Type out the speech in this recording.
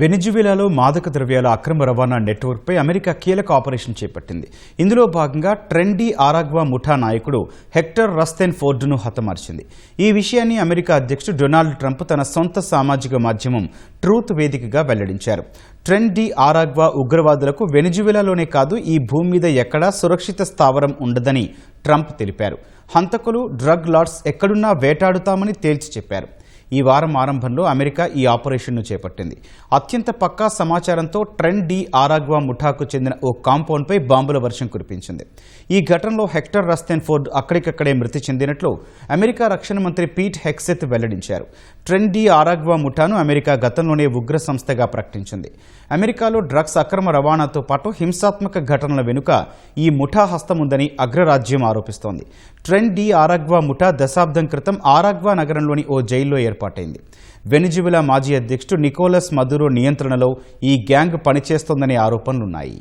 వెనిజువేలాలో మాదక ద్రవ్యాల అక్రమ రవాణా నెట్వర్క్పై అమెరికా కీలక ఆపరేషన్ చేపట్టింది. ఇందులో భాగంగా ట్రెండీ ఆరాగ్వా ముఠా నాయకుడు హెక్టర్ రస్తెన్ఫోర్డ్ను హతమార్చింది. ఈ విషయాన్ని అమెరికా అధ్యక్షుడు డొనాల్డ్ ట్రంప్ తన సొంత సామాజిక మాధ్యమం ట్రూత్ వేదికగా వెల్లడించారు. ట్రెండీ ఆరాగ్వా ఉగ్రవాదులకు వెనిజువేలాలోనే కాదు, ఈ భూమి మీద ఎక్కడా సురక్షిత స్థావరం ఉండదని ట్రంప్ తెలిపారు. హంతకులు, డ్రగ్ లార్డ్స్ ఎక్కడున్నా వేటాడుతామని తేల్చి చెప్పారు. ఈ వారం ఆరంభంలో అమెరికా ఈ ఆపరేషన్ను చేపట్టింది. అత్యంత పక్కా సమాచారంతో ట్రెండీ ఆరాగ్వా ముఠాకు చెందిన ఓ కాంపౌండ్పై బాంబుల వర్షం కురిపించింది. ఈ ఘటనలో హెక్టర్ రస్తెన్ఫోర్డ్ అక్కడికక్కడే మృతి చెందినట్లు అమెరికా రక్షణ మంత్రి పీట్ హెగ్సెత్ వెల్లడించారు. ట్రెండీ ఆరాగ్వా ముఠాను అమెరికా గతంలోనే ఉగ్ర సంస్థగా ప్రకటించింది. అమెరికాలో డ్రగ్స్ అక్రమ రవాణాతో పాటు హింసాత్మక ఘటనల వెనుక ఈ ముఠా హస్తముందని అగ్రరాజ్యం ఆరోపిస్తోంది. ట్రెండీ ఆరాగ్వా ముఠా దశాబ్దం క్రితం ఆరాగ్వా నగరంలోని ఓ జైల్లో ఏర్పాటైంది. వెనిజువేలా మాజీ అధ్యక్షుడు నికోలస్ మదురో నియంత్రణలో ఈ గ్యాంగ్ పనిచేస్తోందనే ఆరోపణలున్నాయి.